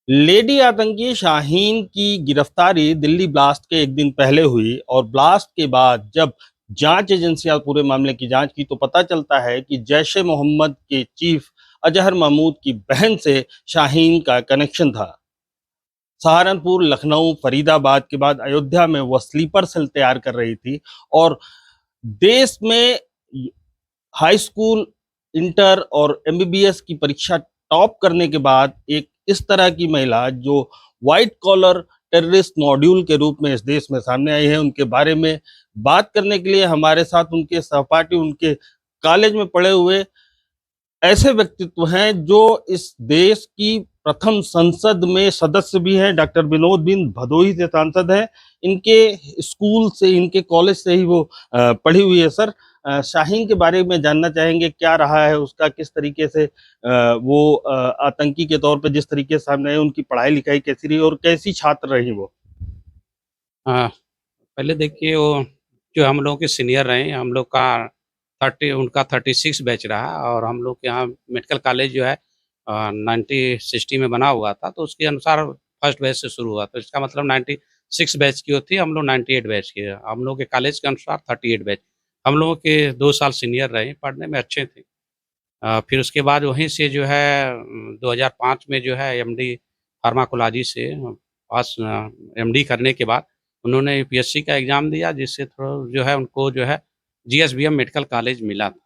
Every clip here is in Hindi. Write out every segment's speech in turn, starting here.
लेडी आतंकी शाहीन की गिरफ्तारी दिल्ली ब्लास्ट के एक दिन पहले हुई और ब्लास्ट के बाद जब जांच एजेंसियां पूरे मामले की जांच की तो पता चलता है कि जैश ए मोहम्मद के चीफ अजहर महमूद की बहन से शाहीन का कनेक्शन था। सहारनपुर, लखनऊ, फरीदाबाद के बाद अयोध्या में वह स्लीपर सेल तैयार कर रही थी और देश में हाई स्कूल, इंटर और एमबीबीएस की परीक्षा टॉप करने के बाद एक इस तरह की महिला जो व्हाइट कॉलर टेररिस्ट मॉड्यूल के रूप में इस देश में सामने आई है, उनके बारे में बात करने के लिए हमारे साथ उनके सहपाठी, उनके कॉलेज में पढ़े हुए ऐसे व्यक्तित्व हैं जो इस देश की प्रथम संसद में सदस्य भी हैं। डॉक्टर विनोद बिंद भदोही से सांसद हैं। इनके स्कूल से, इनके कॉलेज से ही वो पढ़ी हुई है। सर, शाहीन के बारे में जानना चाहेंगे, क्या रहा है उसका, किस तरीके से वो आतंकी के तौर पे जिस तरीके से सामने आए, उनकी पढ़ाई लिखाई कैसी रही और कैसी छात्र रही वो? हाँ, पहले देखिए वो जो हम लोगों के सीनियर रहे, हम लोग का 30 उनका 36 बैच रहा और हम लोग के यहाँ मेडिकल कॉलेज जो है 1960 में बना हुआ था, तो उसके अनुसार फर्स्ट बैच से शुरू हुआ। तो इसका मतलब 96 बैच की होती है, हम लोग 98 बैच के हैं। हम लोग के कॉलेज के अनुसार 38 बैच। हम लोगों के 2 साल सीनियर रहे, पढ़ने में अच्छे थे। फिर उसके बाद वहीं से जो है 2005 में जो है एमडी फार्माकोलॉजी से पास एमडी करने के बाद उन्होंने यूपीएससी का एग्ज़ाम दिया, जिससे थोड़ा जो है उनको जो है जीएसबीएम मेडिकल कॉलेज मिला था।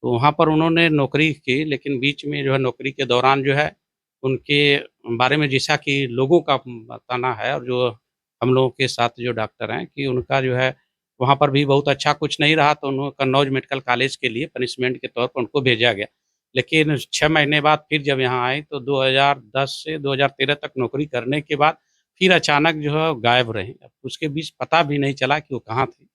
तो वहाँ पर उन्होंने नौकरी की, लेकिन बीच में जो है नौकरी के दौरान जो है उनके बारे में जैसा कि लोगों का बताना है और जो हम लोगों के साथ जो डॉक्टर हैं कि उनका जो है वहाँ पर भी बहुत अच्छा कुछ नहीं रहा, तो उन्होंने कन्नौज मेडिकल कॉलेज के लिए पनिशमेंट के तौर पर उनको भेजा गया। लेकिन 6 महीने बाद फिर जब यहाँ आए तो 2010 से 2013 तक नौकरी करने के बाद फिर अचानक जो है गायब रहे। अब उसके बीच पता भी नहीं चला कि वो कहाँ थे।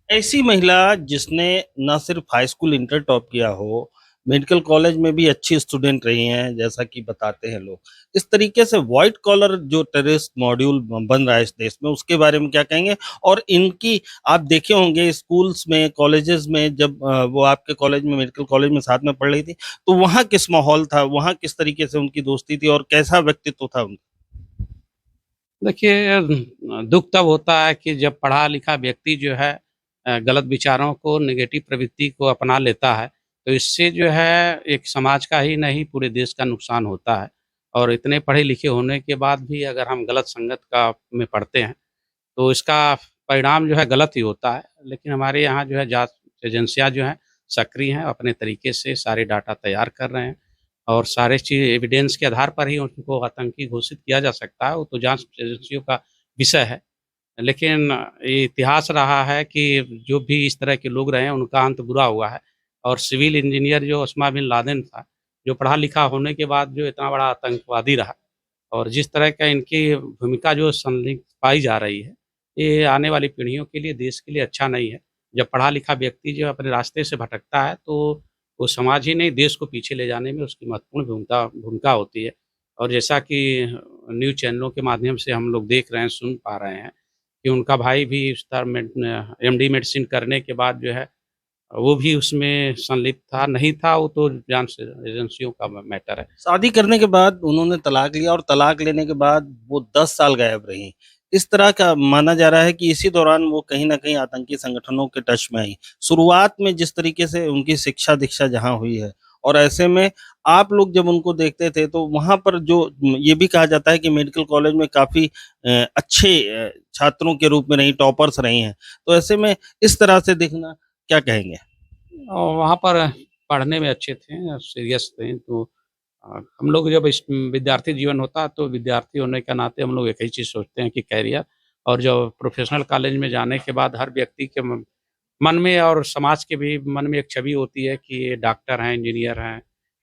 ऐसी महिला जिसने न सिर्फ हाई स्कूल, इंटर टॉप किया हो, मेडिकल कॉलेज में भी अच्छी स्टूडेंट रही हैं, जैसा कि बताते हैं लोग। इस तरीके से व्हाइट कॉलर जो टेररिस्ट मॉड्यूल बन रहा है इस देश में, उसके बारे में क्या कहेंगे? और इनकी आप देखे होंगे स्कूल्स में, कॉलेजेस में, जब वो आपके कॉलेज में, मेडिकल कॉलेज में साथ में पढ़ रही थी, तो वहाँ किस माहौल था? वहाँ किस तरीके से उनकी दोस्ती थी और कैसा व्यक्तित्व था उनका? देखिए दुःख तब होता है कि जब पढ़ा-लिखा व्यक्ति जो है गलत विचारों को, नेगेटिव प्रवृत्ति को अपना लेता है, तो इससे जो है एक समाज का ही नहीं पूरे देश का नुकसान होता है। और इतने पढ़े-लिखे होने के बाद भी अगर हम गलत संगत का में पड़ते हैं, तो इसका परिणाम जो है गलत ही होता है। लेकिन हमारे यहाँ जो है जाँच एजेंसियाँ जो हैं सक्रिय हैं, अपने तरीके से सारे डाटा तैयार कर रहे हैं और सारे चीज़ एविडेंस के आधार पर ही उनको आतंकी घोषित किया जा सकता है, वो तो जाँच एजेंसियों का विषय है। लेकिन ये इतिहास रहा है कि जो भी इस तरह के लोग रहे हैं, उनका अंत बुरा हुआ है और सिविल इंजीनियर जो ओसामा बिन लादेन था, जो पढ़ा-लिखा होने के बाद जो इतना बड़ा आतंकवादी रहा और जिस तरह का इनकी भूमिका जो संदिग्ध पाई जा रही है, ये आने वाली पीढ़ियों के लिए, देश के लिए अच्छा नहीं है। जब पढ़ा-लिखा व्यक्ति जो अपने रास्ते से भटकता है, तो वो समाज ही नहीं, देश को पीछे ले जाने में उसकी महत्वपूर्ण भूमिका भूमिका होती है। और जैसा कि न्यूज़ चैनलों के माध्यम से हम लोग देख रहे हैं, सुन पा रहे हैं कि उनका भाई भी इस तरह एमडी मेडिसिन करने के बाद जो है, वो भी उसमें संलिप्त था, नहीं था, वो तो जाँच एजेंसियों का मैटर है। शादी करने के बाद उन्होंने तलाक लिया और तलाक लेने के बाद वो 10 साल गायब रहीं। इस तरह का माना जा रहा है कि इसी दौरान वो कहीं न कहीं आतंकी संगठनों के टच में आई। शुरुआत में जिस तरीके से उनकी शिक्षा-दीक्षा जहाँ हुई है और ऐसे में आप लोग जब उनको देखते थे तो वहाँ पर जो ये भी कहा जाता है कि मेडिकल कॉलेज में काफ़ी अच्छे छात्रों के रूप में रहीं, टॉपर्स रही हैं। तो ऐसे में इस तरह से दिखना, क्या कहेंगे? और वहाँ पर पढ़ने में अच्छे थे, सीरियस थे, तो हम लोग जब इस विद्यार्थी जीवन होता है, तो विद्यार्थी होने के नाते हम लोग एक ही चीज़ सोचते हैं कि करियर। और जब प्रोफ़ेशनल कॉलेज में जाने के बाद हर व्यक्ति के मन में और समाज के भी मन में एक छवि होती है कि ये डॉक्टर हैं, इंजीनियर हैं,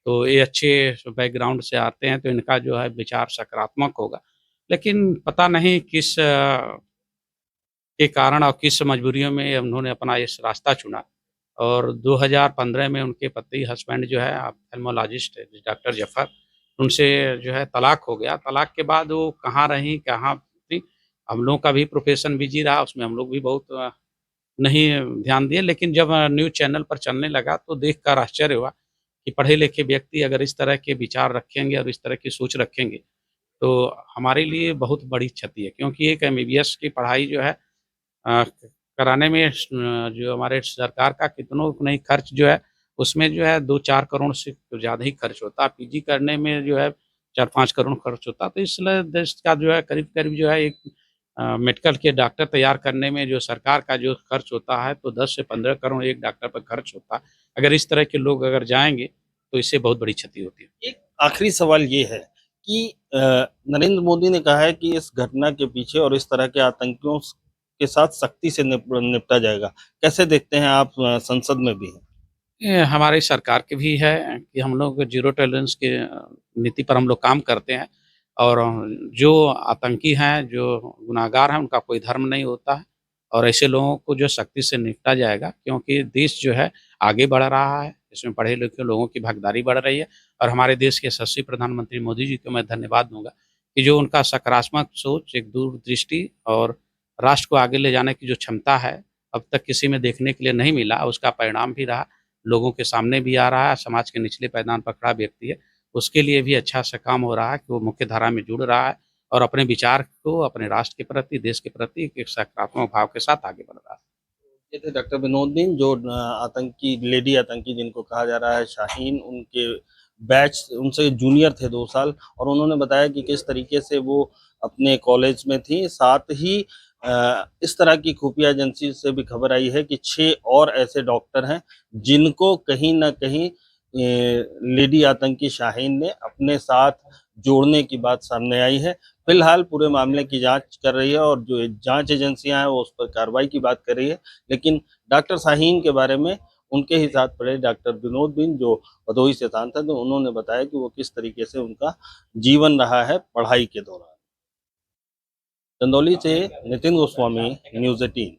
तो ये अच्छे बैकग्राउंड से आते हैं, तो इनका जो है विचार सकारात्मक होगा। लेकिन पता नहीं किस के कारण और किस मजबूरियों में उन्होंने अपना इस रास्ता चुना और 2015 में उनके पति हस्बैंड जो है ऑप्थेल्मोलॉजिस्ट है डॉक्टर जफ़र, उनसे जो है तलाक हो गया। तलाक के बाद वो कहाँ रहीं, कहाँ थी, हम लोगों का भी प्रोफ़ेशन बिज़ी रहा, उसमें हम लोग भी बहुत नहीं ध्यान दिए। लेकिन जब न्यूज़ चैनल पर चलने लगा तो देखकर आश्चर्य हुआ कि पढ़े-लिखे व्यक्ति अगर इस तरह के विचार रखेंगे और इस तरह की सोच रखेंगे, तो हमारे लिए बहुत बड़ी क्षति है, क्योंकि एक एमबीबीएस की पढ़ाई जो है अ, कराने में जो हमारे सरकार का कितनों नहीं खर्च जो है, उसमें जो है 2-4 करोड़ से तो ज़्यादा ही खर्च होता है। पीजी करने में जो है 4-5 करोड़ खर्च होता है। तो इसलिए देश का जो है करीब-करीब जो है एक मेडिकल के डॉक्टर तैयार करने में जो सरकार का जो खर्च होता है, तो 10 से 15 करोड़ एक डॉक्टर पर खर्च होता है। अगर इस तरह के लोग अगर जाएँगे, तो इससे बहुत बड़ी क्षति होती है। एक आखिरी सवाल ये है कि नरेंद्र मोदी ने कहा है कि इस घटना के पीछे और इस तरह के आतंकियों के साथ सख्ती से निपटा जाएगा। कैसे देखते हैं आप संसद में भी हैं? ये हमारी सरकार की भी है कि हम लोग ज़ीरो टॉलरेंस की नीति पर हम लोग काम करते हैं और जो आतंकी हैं, जो गुनहगार हैं, उनका कोई धर्म नहीं होता है और ऐसे लोगों को जो सख्ती से निपटा जाएगा, क्योंकि देश जो है आगे बढ़ रहा है, इसमें पढ़े-लिखे लोगों की भागीदारी बढ़ रही है और हमारे देश के यशस्वी प्रधानमंत्री मोदी जी को मैं धन्यवाद दूँगा कि जो उनका सकारात्मक सोच, एक दूरदृष्टि और राष्ट्र को आगे ले जाने की जो क्षमता है, अब तक किसी में देखने के लिए नहीं मिला, उसका परिणाम भी रहा। लोगों के सामने भी आ रहा है, समाज के निचले पायदान पर खड़ा व्यक्ति है, उसके लिए भी अच्छा-सा काम हो रहा है कि वो मुख्य धारा में जुड़ रहा है और अपने विचार को अपने राष्ट्र के प्रति, देश के प्रति एक सकारात्मक भाव के साथ आगे बढ़ रहा है। ये थे डॉक्टर विनोद दिन जो आतंकी लेडी आतंकी जिनको कहा जा रहा है शाहीन, उनके बैच उनसे जूनियर थे 2 साल और उन्होंने बताया कि किस तरीके से वो अपने कॉलेज में थी। साथ ही इस तरह की खुफिया एजेंसी से भी खबर आई है कि 6 और ऐसे डॉक्टर हैं जिनको कहीं न कहीं लेडी आतंकी शाहीन ने अपने साथ जोड़ने की बात सामने आई है। फिलहाल पूरे मामले की जाँच कर रही है और जो जाँच एजेंसियाँ हैं वो उस पर कार्रवाई की बात कर रही है। लेकिन डॉक्टर शाहीन के बारे में उनके ही साथ पढ़े डॉक्टर विनोद बिन जो भदोही से सांसद हैं, उन्होंने बताया कि वो किस तरीके से उनका जीवन रहा है पढ़ाई के दौरान। चंदौली से नितिन गोस्वामी, न्यूज़ 18।